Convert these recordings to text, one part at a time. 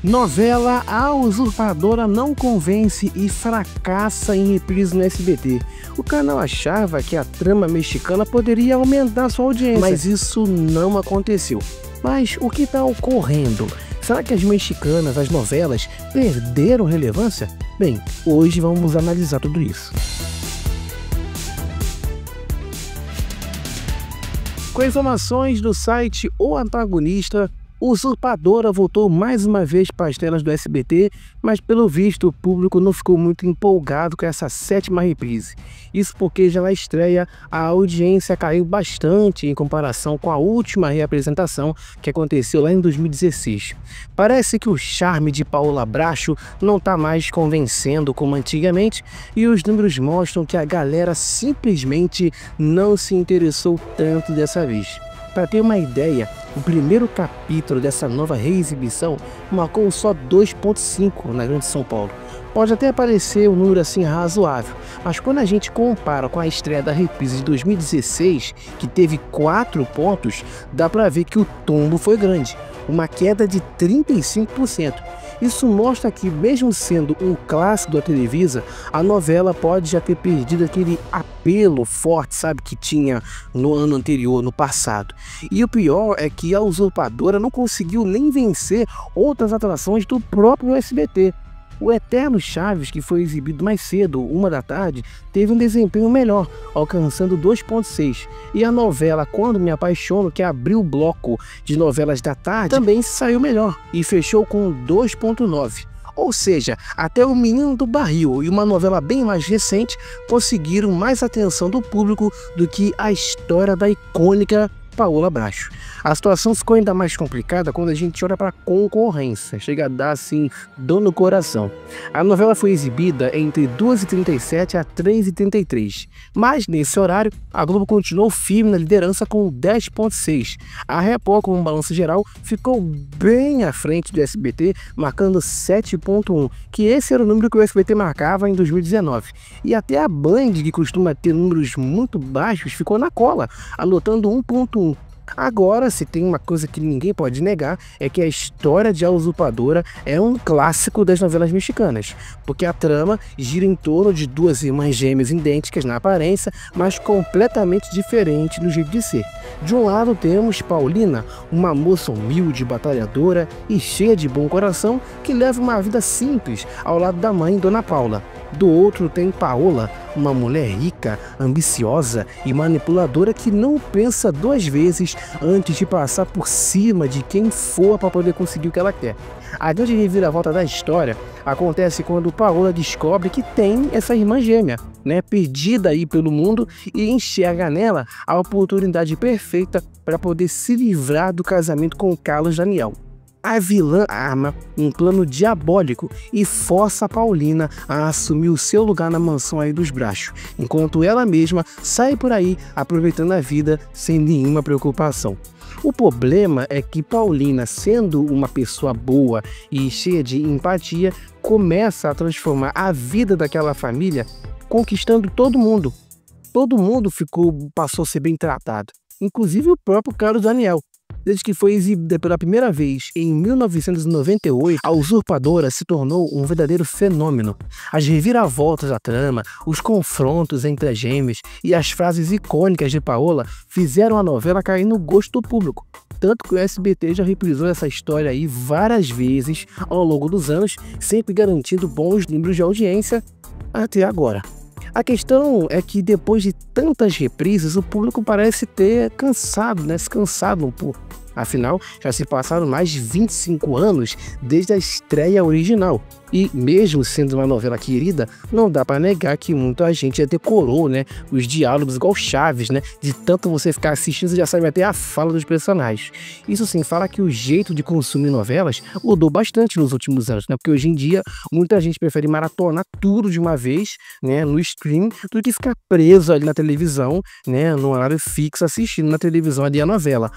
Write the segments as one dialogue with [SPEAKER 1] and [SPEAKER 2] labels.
[SPEAKER 1] Novela A Usurpadora não convence e fracassa em reprise no SBT. O canal achava que a trama mexicana poderia aumentar sua audiência, mas isso não aconteceu. Mas o que está ocorrendo? Será que as mexicanas, as novelas, perderam relevância? Bem, hoje vamos analisar tudo isso. Com informações do site O Antagonista, Usurpadora voltou mais uma vez para as telas do SBT, mas pelo visto o público não ficou muito empolgado com essa 7ª reprise. Isso porque já na estreia a audiência caiu bastante em comparação com a última reapresentação que aconteceu lá em 2016. Parece que o charme de Paola Bracho não está mais convencendo como antigamente e os números mostram que a galera simplesmente não se interessou tanto dessa vez. Para ter uma ideia, o primeiro capítulo dessa nova reexibição marcou só 2,5 na Grande São Paulo. Pode até parecer um número assim razoável, mas quando a gente compara com a estreia da reprise de 2016, que teve 4 pontos, dá para ver que o tombo foi grande, uma queda de 35%. Isso mostra que, mesmo sendo um clássico da Televisa, a novela pode já ter perdido aquele apelo forte, sabe, que tinha no ano anterior, no passado. E o pior é que a Usurpadora não conseguiu nem vencer outras atrações do próprio SBT. O Eterno Chaves, que foi exibido mais cedo, 1 da tarde, teve um desempenho melhor, alcançando 2,6. E a novela Quando Me Apaixono, que abriu o bloco de novelas da tarde, também saiu melhor e fechou com 2,9. Ou seja, até O Menino do Barril e uma novela bem mais recente conseguiram mais atenção do público do que a história da icônica Paola Bracho. A situação ficou ainda mais complicada quando a gente olha para a concorrência, chega a dar assim dor no coração. A novela foi exibida entre 2h37 a 3h33, mas nesse horário a Globo continuou firme na liderança com 10,6. A Record, com um balanço geral, ficou bem à frente do SBT, marcando 7,1, que esse era o número que o SBT marcava em 2019. E até a Band, que costuma ter números muito baixos, ficou na cola, anotando 1,1. Agora, se tem uma coisa que ninguém pode negar, é que a história de A Usurpadora é um clássico das novelas mexicanas, porque a trama gira em torno de duas irmãs gêmeas idênticas na aparência, mas completamente diferentes no jeito de ser. De um lado temos Paulina, uma moça humilde, batalhadora e cheia de bom coração, que leva uma vida simples ao lado da mãe, Dona Paula. Do outro tem Paola, uma mulher rica, ambiciosa e manipuladora que não pensa 2 vezes antes de passar por cima de quem for para poder conseguir o que ela quer. A grande reviravolta da história acontece quando Paola descobre que tem essa irmã gêmea, perdida aí pelo mundo, e enxerga nela a oportunidade perfeita para poder se livrar do casamento com Carlos Daniel. A vilã arma um plano diabólico e força a Paulina a assumir o seu lugar na mansão aí dos Bracho, enquanto ela mesma sai por aí aproveitando a vida sem nenhuma preocupação. O problema é que Paulina, sendo uma pessoa boa e cheia de empatia, começa a transformar a vida daquela família, conquistando todo mundo. Todo mundo passou a ser bem tratado, inclusive o próprio Carlos Daniel. Desde que foi exibida pela primeira vez em 1998, A Usurpadora se tornou um verdadeiro fenômeno. As reviravoltas da trama, os confrontos entre as gêmeas e as frases icônicas de Paola fizeram a novela cair no gosto do público. Tanto que o SBT já reprisou essa história aí várias vezes ao longo dos anos, sempre garantindo bons números de audiência até agora. A questão é que depois de tantas reprises, o público parece ter se cansado um pouco. Afinal, já se passaram mais de 25 anos desde a estreia original. E mesmo sendo uma novela querida, não dá para negar que muita gente já decorou, os diálogos igual Chaves, de tanto você ficar assistindo, você já sabe até a fala dos personagens. Isso sem falar que o jeito de consumir novelas mudou bastante nos últimos anos, porque hoje em dia muita gente prefere maratonar tudo de uma vez, no stream, do que ficar preso ali na televisão, no horário fixo assistindo na televisão ali a novela,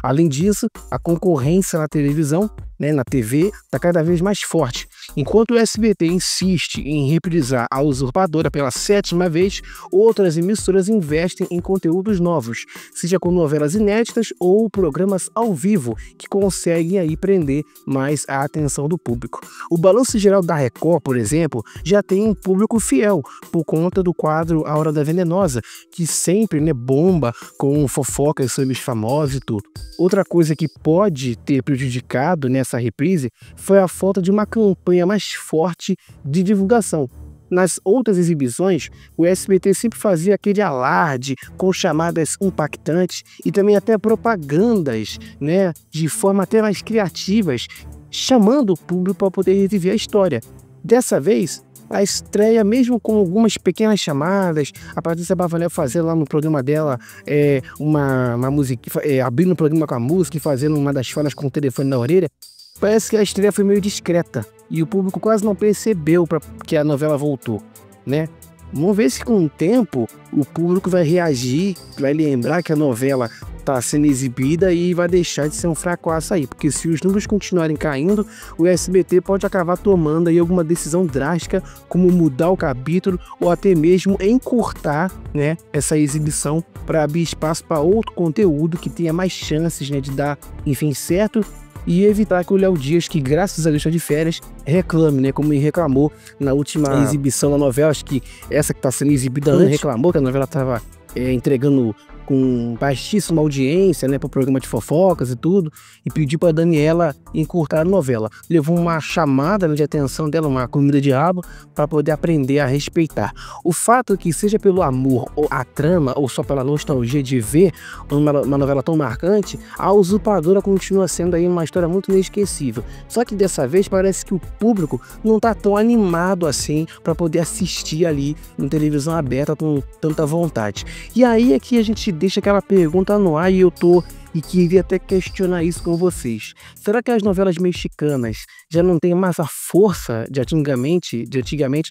[SPEAKER 1] Além disso, a concorrência na televisão, na TV, está cada vez mais forte. Enquanto o SBT insiste em reprisar A Usurpadora pela 7ª vez, outras emissoras investem em conteúdos novos, seja com novelas inéditas ou programas ao vivo, que conseguem aí prender mais a atenção do público. O Balanço Geral da Record, por exemplo, já tem um público fiel, por conta do quadro A Hora da Venenosa, que sempre, né, bomba com fofocas sobre os famosos e tudo. Outra coisa que pode ter prejudicado nessa reprise foi a falta de uma campanha mais forte de divulgação. Nas outras exibições, o SBT sempre fazia aquele alarde com chamadas impactantes e também até propagandas, né, de forma até mais criativas, chamando o público para poder reviver a história. Dessa vez, a estreia, mesmo com algumas pequenas chamadas, a Patrícia Bravanel fazendo lá no programa dela uma música, abrindo o programa com a música e fazendo uma das falas com o telefone na orelha, parece que a estreia foi meio discreta e o público quase não percebeu que a novela voltou, né? Vamos ver se com o tempo o público vai reagir, vai lembrar que a novela está sendo exibida e vai deixar de ser um fracasso aí, porque se os números continuarem caindo, o SBT pode acabar tomando aí alguma decisão drástica, como mudar o capítulo ou até mesmo encurtar, né, essa exibição para abrir espaço para outro conteúdo que tenha mais chances, né, de dar, enfim, certo, e evitar que o Léo Dias, que graças a Deus está de férias, reclame, né? Como ele reclamou na última exibição da novela. Acho que essa que está sendo exibida antes, reclamou que a novela estava entregando com baixíssima audiência, né, para o programa de fofocas e tudo, e pediu para Daniela encurtar a novela. Levou uma chamada, né, de atenção dela, uma comida de rabo, para poder aprender a respeitar. O fato é que, seja pelo amor ou a trama, ou só pela nostalgia de ver uma novela tão marcante, A Usurpadora continua sendo aí uma história muito inesquecível. Só que dessa vez parece que o público não está tão animado assim para poder assistir ali na televisão aberta com tanta vontade. E aí é que a gente deixa aquela pergunta no ar e queria até questionar isso com vocês. Será que as novelas mexicanas já não têm mais a força de antigamente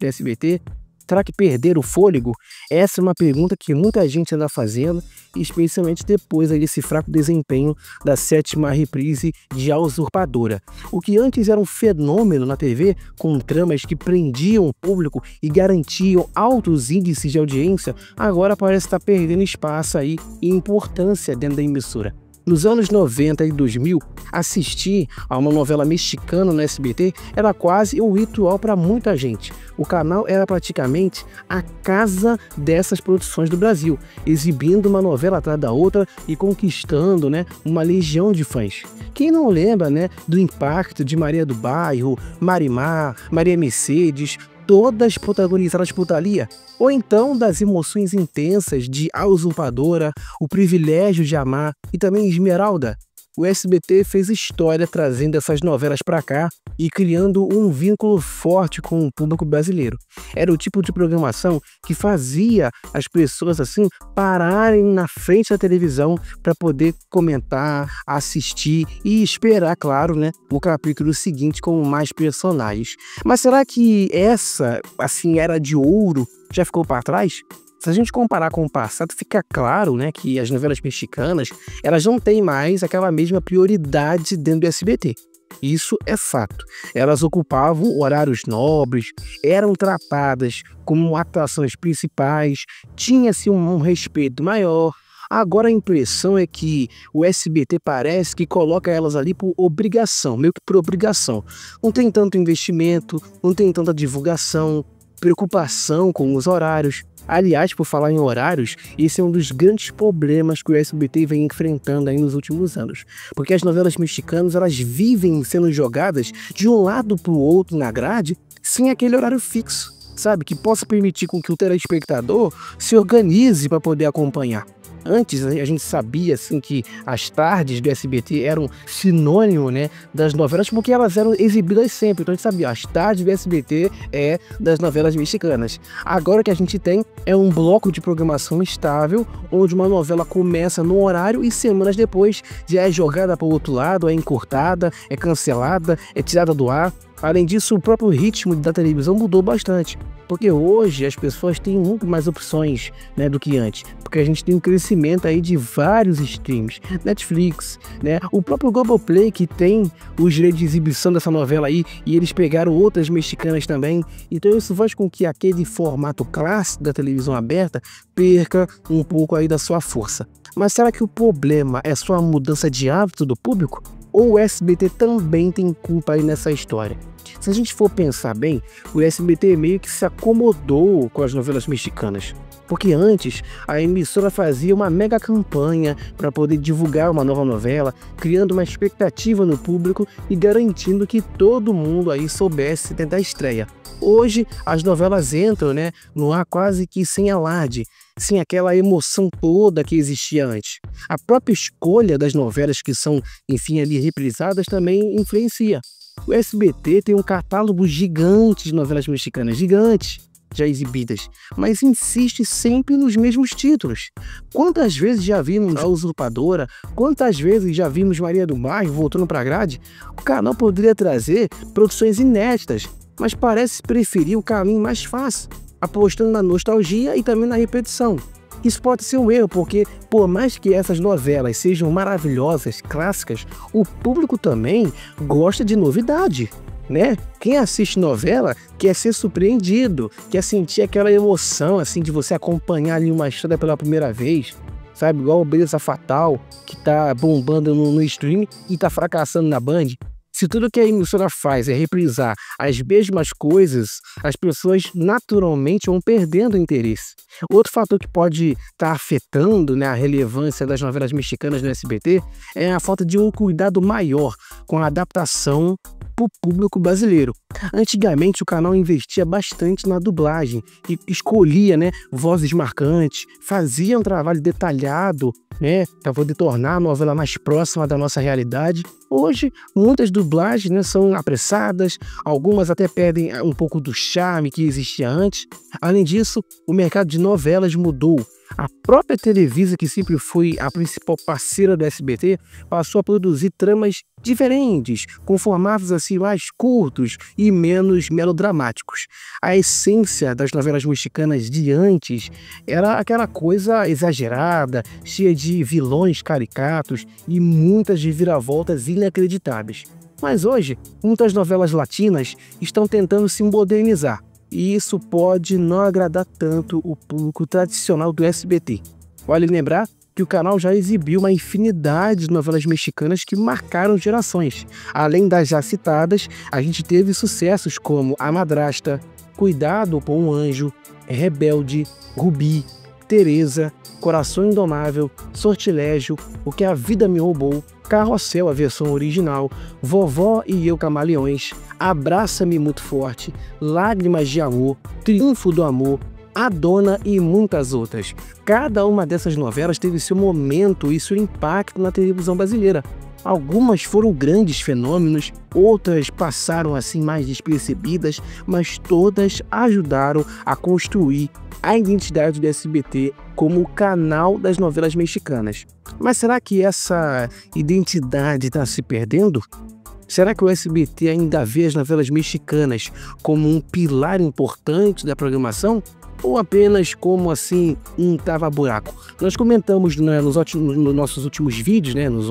[SPEAKER 1] do SBT? Será que perderam o fôlego? Essa é uma pergunta que muita gente anda fazendo, especialmente depois desse fraco desempenho da 7ª reprise de A Usurpadora. O que antes era um fenômeno na TV, com tramas que prendiam o público e garantiam altos índices de audiência, agora parece estar perdendo espaço aí e importância dentro da emissora. Nos anos 90 e 2000, assistir a uma novela mexicana no SBT era quase um ritual para muita gente. O canal era praticamente a casa dessas produções do Brasil, exibindo uma novela atrás da outra e conquistando, né, uma legião de fãs. Quem não lembra, né, do impacto de Maria do Bairro, Marimar, Maria Mercedes, todas protagonizadas por Thalia, ou então das emoções intensas de A Usurpadora, O Privilégio de Amar e também Esmeralda. O SBT fez história trazendo essas novelas para cá e criando um vínculo forte com o público brasileiro. Era o tipo de programação que fazia as pessoas assim pararem na frente da televisão para poder comentar, assistir e esperar, claro, né, o capítulo seguinte com mais personagens. Mas será que essa, assim, era de ouro já ficou para trás? Se a gente comparar com o passado, fica claro, né, que as novelas mexicanas, elas não têm mais aquela mesma prioridade dentro do SBT. Isso é fato. Elas ocupavam horários nobres, eram tratadas como atrações principais, tinha-se um respeito maior. Agora a impressão é que o SBT parece que coloca elas ali por obrigação, meio que por obrigação. Não tem tanto investimento, não tem tanta divulgação, preocupação com os horários. Aliás, por falar em horários, esse é um dos grandes problemas que o SBT vem enfrentando aí nos últimos anos. Porque as novelas mexicanas, elas vivem sendo jogadas de um lado para o outro na grade, sem aquele horário fixo, sabe? Que possa permitir com que o telespectador se organize para poder acompanhar. Antes a gente sabia assim que as tardes do SBT eram sinônimo, né, das novelas, porque elas eram exibidas sempre. Então a gente sabia, as tardes do SBT é das novelas mexicanas. Agora o que a gente tem é um bloco de programação estável, onde uma novela começa no horário e semanas depois já é jogada para o outro lado, é encurtada, é cancelada, é tirada do ar. Além disso, o próprio ritmo da televisão mudou bastante. Porque hoje as pessoas têm muito mais opções, né, do que antes. Porque a gente tem um crescimento aí de vários streams, Netflix, né, o próprio Globoplay que tem os direitos de exibição dessa novela aí, e eles pegaram outras mexicanas também. Então isso faz com que aquele formato clássico da televisão aberta perca um pouco aí da sua força. Mas será que o problema é só a mudança de hábito do público? Ou o SBT também tem culpa aí nessa história? Se a gente for pensar bem, o SBT meio que se acomodou com as novelas mexicanas. Porque antes, a emissora fazia uma mega campanha para poder divulgar uma nova novela, criando uma expectativa no público e garantindo que todo mundo aí soubesse da estreia. Hoje, as novelas entram, né, no ar quase que sem alarde, sem aquela emoção toda que existia antes. A própria escolha das novelas que são, enfim, ali reprisadas também influencia. O SBT tem um catálogo gigante de novelas mexicanas, gigantes, já exibidas, mas insiste sempre nos mesmos títulos. Quantas vezes já vimos A Usurpadora? Quantas vezes já vimos Maria do Bairro voltando para a grade? O canal poderia trazer produções inéditas, mas parece preferir o caminho mais fácil, apostando na nostalgia e também na repetição. Isso pode ser um erro, porque por mais que essas novelas sejam maravilhosas, clássicas, o público também gosta de novidade, né? Quem assiste novela quer ser surpreendido, quer sentir aquela emoção assim de você acompanhar ali uma história pela primeira vez, sabe? Igual o Beleza Fatal, que tá bombando no stream e tá fracassando na Band. Se tudo que a emissora faz é reprisar as mesmas coisas, as pessoas naturalmente vão perdendo o interesse. Outro fator que pode estar afetando, né, a relevância das novelas mexicanas no SBT é a falta de um cuidado maior com a adaptação para o público brasileiro. Antigamente o canal investia bastante na dublagem e escolhia, né, vozes marcantes, fazia um trabalho detalhado, né, para poder tornar a novela mais próxima da nossa realidade. Hoje, muitas dublagens, né, são apressadas, algumas até perdem um pouco do charme que existia antes. Além disso, o mercado de novelas mudou. A própria Televisa, que sempre foi a principal parceira do SBT, passou a produzir tramas diferentes, com formatos assim mais curtos e menos melodramáticos. A essência das novelas mexicanas de antes era aquela coisa exagerada, cheia de vilões caricatos e muitas reviravoltas inacreditáveis. Mas hoje, muitas novelas latinas estão tentando se modernizar. E isso pode não agradar tanto o público tradicional do SBT. Vale lembrar que o canal já exibiu uma infinidade de novelas mexicanas que marcaram gerações. Além das já citadas, a gente teve sucessos como A Madrasta, Cuidado com um Anjo, Rebelde, Rubi, Teresa, Coração Indomável, Sortilégio, O que a Vida Me Roubou, Carrossel, a versão original, Vovó e Eu Camaleões, Abraça-me Muito Forte, Lágrimas de Amor, Triunfo do Amor, A Dona e muitas outras. Cada uma dessas novelas teve seu momento e seu impacto na televisão brasileira. Algumas foram grandes fenômenos, outras passaram assim mais despercebidas, mas todas ajudaram a construir a identidade do SBT como o canal das novelas mexicanas. Mas será que essa identidade está se perdendo? Será que o SBT ainda vê as novelas mexicanas como um pilar importante da programação? Ou apenas como assim um tava-buraco? Nós comentamos, né, nos nossos últimos vídeos, né, nos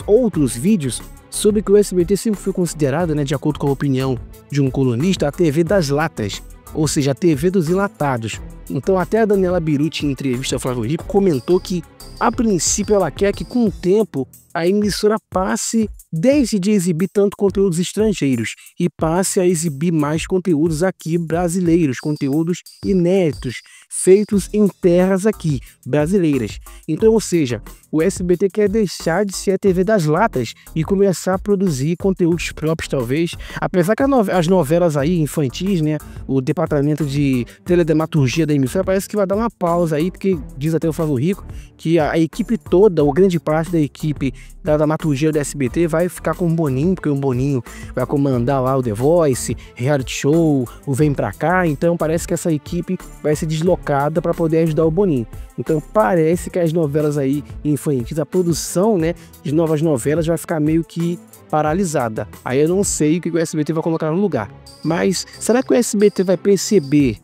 [SPEAKER 1] outros vídeos, sobre que o SBT sempre foi considerado, né, de acordo com a opinião de um colunista, a TV das latas, ou seja, a TV dos enlatados. Então até a Daniela Beruti, em entrevista ao Flávio Rico, comentou que a princípio ela quer que com o tempo a emissora passe deixe de exibir tanto conteúdos estrangeiros e passe a exibir mais conteúdos aqui brasileiros, conteúdos inéditos, feitos em terras aqui, brasileiras. Então, ou seja, o SBT quer deixar de ser a TV das latas e começar a produzir conteúdos próprios, talvez. Apesar que as novelas aí infantis, né, o departamento de teledramaturgia da emissora parece que vai dar uma pausa aí, porque diz até o Flávio Rico que a equipe toda, ou grande parte da equipe da dramaturgia do SBT vai ficar com o Boninho, porque o Boninho vai comandar lá o The Voice, reality show, o Vem Pra Cá. Então parece que essa equipe vai ser deslocada para poder ajudar o Boninho. Então parece que as novelas aí infantis, a produção, né, de novas novelas vai ficar meio que paralisada. Aí eu não sei o que o SBT vai colocar no lugar. Mas será que o SBT vai perceber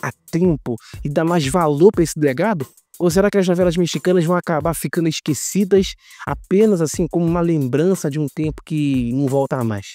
[SPEAKER 1] a tempo e dar mais valor para esse legado? Ou será que as novelas mexicanas vão acabar ficando esquecidas apenas assim como uma lembrança de um tempo que não volta mais?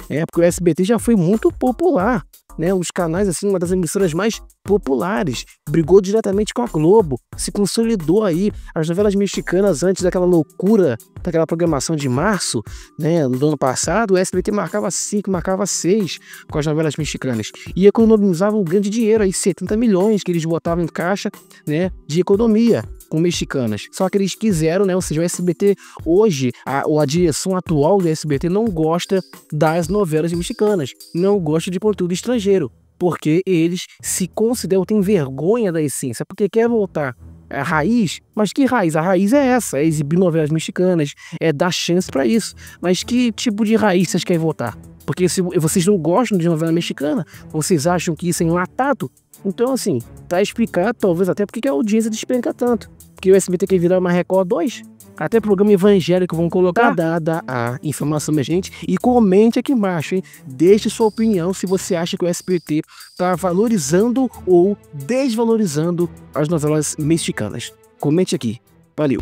[SPEAKER 1] Porque o SBT já foi muito popular, né? Os canais, assim, uma das emissoras mais populares, brigou diretamente com a Globo, se consolidou aí. As novelas mexicanas, antes daquela loucura, daquela programação de março, né, do ano passado, o SBT marcava 5, marcava 6 com as novelas mexicanas. E economizavam um grande dinheiro, aí 70 milhões que eles botavam em caixa, né, de economia com mexicanas. Só que eles quiseram, né, ou seja, o SBT hoje, a direção atual do SBT não gosta das novelas mexicanas, não gosta de conteúdo estrangeiro, porque eles se consideram, têm vergonha da essência, porque quer voltar à raiz. Mas que raiz? A raiz é essa, é exibir novelas mexicanas, é dar chance para isso. Mas que tipo de raiz vocês querem voltar? Porque se vocês não gostam de novela mexicana, vocês acham que isso é enlatado, então assim, tá explicado talvez até porque a audiência despenca tanto. Porque o SBT quer virar uma Record 2, até programa evangélico vão colocar. Dada a informação, minha gente, e comente aqui embaixo, hein? Deixe sua opinião se você acha que o SBT tá valorizando ou desvalorizando as novelas mexicanas. Comente aqui. Valeu!